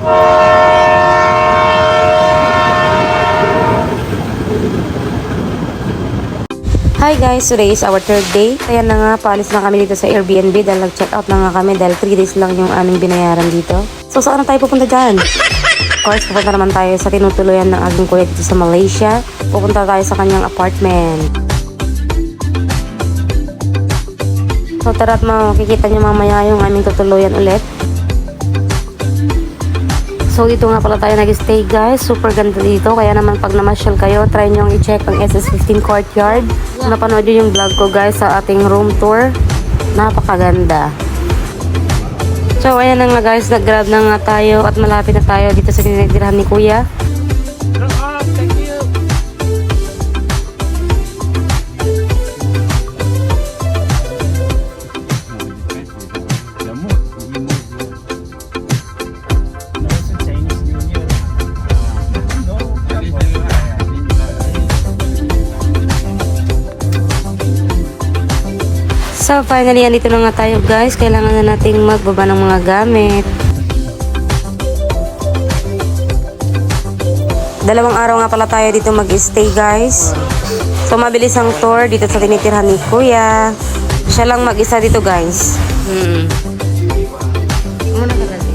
Hi guys, today is our third day. Kaya na nga, paalis na kami dito sa Airbnb dahil nag-check out na nga kami dahil 3 days lang yung aming binayaran dito. So saan na tayo pupunta dyan? Of course, pupunta naman tayo sa tinutuluyan ng aking kuya dito sa Malaysia. Pupunta tayo sa kanyang apartment. So tara at makikita nyo mamaya yung aming tutuluyan ulit. So dito nga pala tayo nag-stay guys. Super ganda dito. Kaya naman pag namasyal kayo, try nyo i-check ang SS15 Courtyard. Napanood nyo yung vlog ko guys sa ating room tour. Napakaganda. So ayan na nga guys, nag-grab na nga tayo at malapit na tayo dito sa tinitirahan ni Kuya. So finally, andito na nga tayo guys. Kailangan na nating magbaba ng mga gamit. 2 araw nga pala tayo dito mag-stay guys. So mabilis ang tour dito sa tinitirhan ni Kuya. Siya lang mag-isa dito guys. Muna ka dali.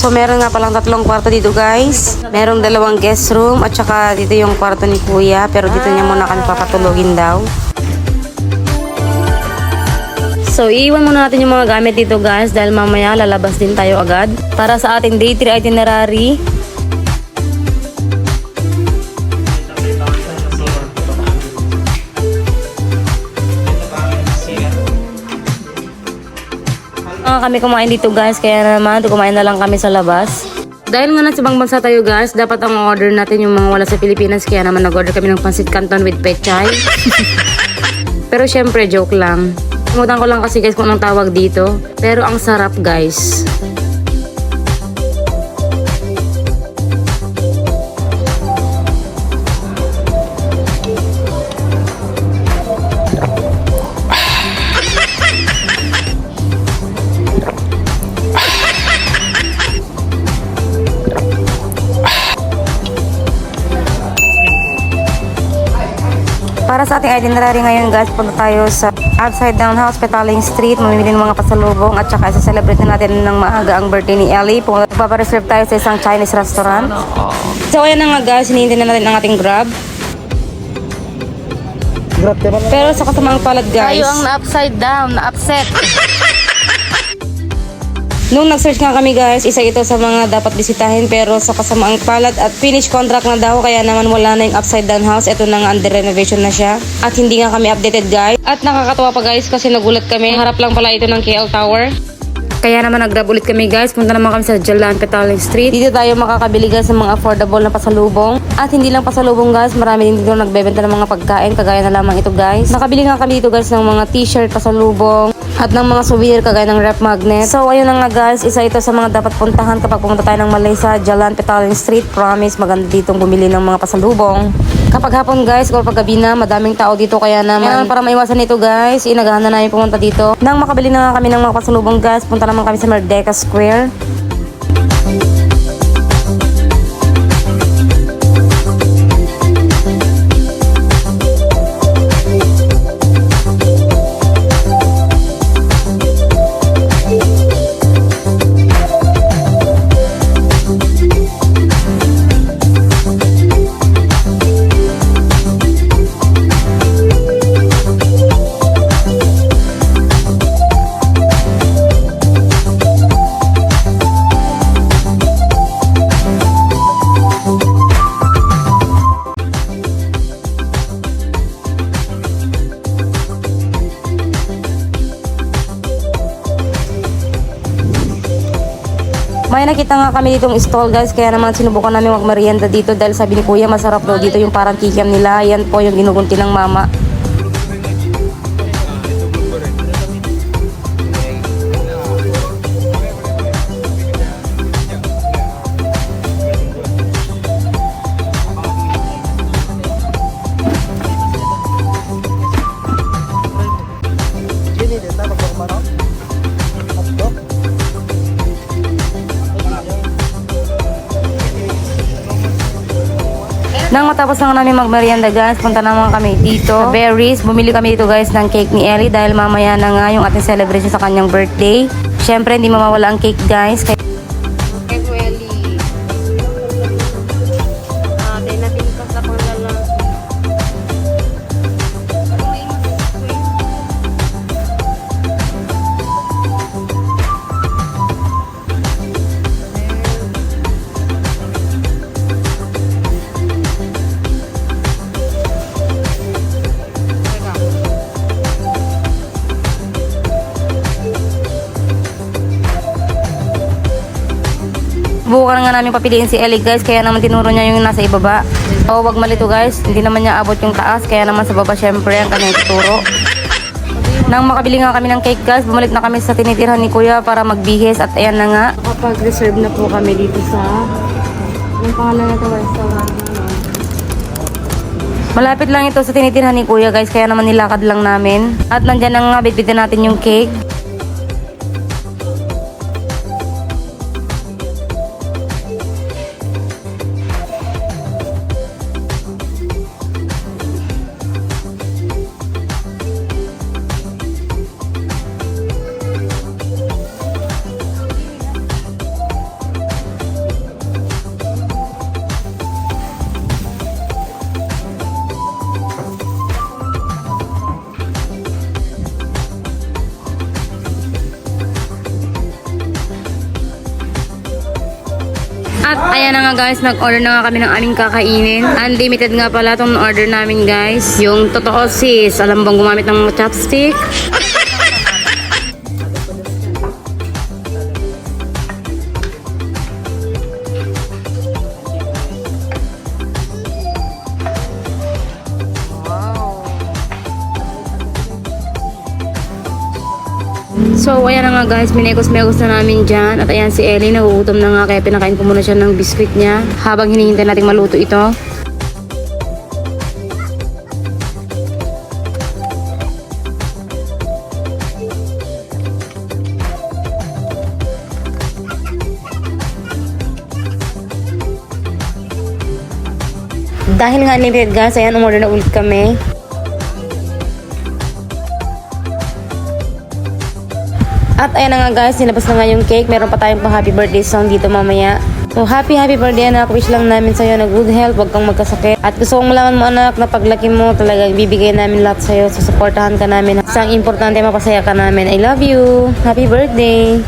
So meron nga palang 3 kwarto dito guys. Merong 2 guest room at saka dito yung kwarto ni Kuya. Pero dito niya muna kami papatulogin daw. So iiwan muna natin yung mga gamit dito guys dahil mamaya lalabas din tayo agad. Para sa ating day 3 itinerary. Kami kumain dito guys, kaya naman kumain na lang kami sa labas. Dahil nga nasa ibang bansa tayo guys, dapat ang order natin yung mga wala sa Pilipinas, kaya naman nag-order kami ng pancit canton with pechay. Pero syempre joke lang. Kumutan ko lang kasi guys kung anong tawag dito, pero ang sarap guys. Para sa ating itinerary ngayon guys, punta tayo sa Upside Down House, Petaling Street, mamimili ng mga pasalubong at saka isa-celebrate na natin ng maaga ang birthday ni Ellie. Papareserve tayo sa isang Chinese restaurant. So ayan na nga guys, hinihintay na natin ang ating Grab. Pero sa kasamaang palad guys, tayo ang na-upside down, na-upset. Nung nag-search nga kami guys, isa ito sa mga dapat bisitahin pero sa kasamaang palad at finish contract na daw kaya naman wala na yung Upside Down House. Ito na nga, under renovation na siya at hindi nga kami updated guys. At nakakatawa pa guys kasi nagulat kami, harap lang pala ito ng KL Tower. Kaya naman nag-grab ulit kami guys, punta naman kami sa Jalan Petaling Street. Dito tayo makakabili guys ng mga affordable na pasalubong. At hindi lang pasalubong guys, marami din dito nagbebenta ng mga pagkain, kagaya na lamang ito guys. Nakabili nga kami dito guys ng mga t-shirt, pasalubong, at ng mga souvenir kagaya ng rep magnet. So ayun na nga guys, isa ito sa mga dapat puntahan kapag pumunta tayo ng Malaysia, Jalan Petaling Street. Promise, maganda ditong bumili ng mga pasalubong. Kapag hapon guys, o pag gabi na, madaming tao dito kaya naman para maiwasan ito guys, inagahan na namin pumunta dito. Nang makabili na nga kami ng mga pasalubong guys, punta naman kami sa Merdeka Square. May nakita nga kami ditong stall guys, kaya naman sinubukan namin magmerienda dito dahil sabi ni kuya masarap daw dito yung parang kikiam nila. Yan po yung ginugunti ng mama. Nang matapos na namin magmerienda guys, punta naman kami dito sa Berries. Bumili kami dito guys ng cake ni Ellie dahil mamaya na nga yung ating celebration sa kanyang birthday. Syempre hindi mawawala ang cake guys. Cake mo Ellie. Dahil natin sa panglalang. Bukan nga namin papiliin si Ellie guys, kaya naman tinuro niya yung nasa ibaba. O wag malito guys, hindi naman niya abot yung taas, kaya naman sa baba syempre ang kanyang tuturo. Nang makabili nga kami ng cake guys, bumalik na kami sa tinitirhan ni kuya para magbihis at ayan na nga. Kapag-reserve na po kami dito sa, yung pangalan na ito, restaurant. Malapit lang ito sa tinitirhan ni kuya guys, kaya naman nilakad lang namin. At nandyan na nga, bitbitin natin yung cake. At ayan na nga guys, nag-order na nga kami ng aming kakainin. Unlimited nga pala itong order namin guys. Yung totoo sis, alam bang gumamit ng chopstick? So, ayan na nga guys, minekos-mekos na namin dyan. At ayan si Ellie, nagugutom na nga, kaya pinakain ko muna siya ng biskuit niya habang hinihintay natin maluto ito. Dahil nga unlimited guys, ayan, umorder na ulit kami. At ayan na nga guys, nilabas na nga yung cake. Meron pa tayong pa happy birthday song dito mamaya. So happy birthday anak. Wish lang namin sa'yo na good health, wag kang magkasakit. At gusto kong malaman mo anak na paglaki mo talaga bibigay namin lahat sa'yo. Susuportahan ka namin. Isang importante mapasaya ka namin. I love you. Happy birthday.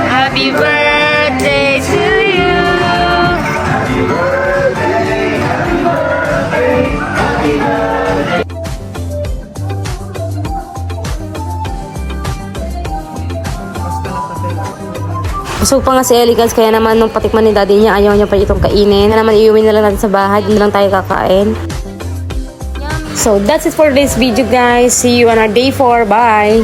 Happy birthday to you. Busog pa nga si Ellie guys, kaya naman nung patikman ni daddy niya, ayaw niya pa itong kainin. Kaya naman iuwi na lang natin sa bahay, hindi lang tayo kakain. So that's it for this video guys. See you on our day 4. Bye!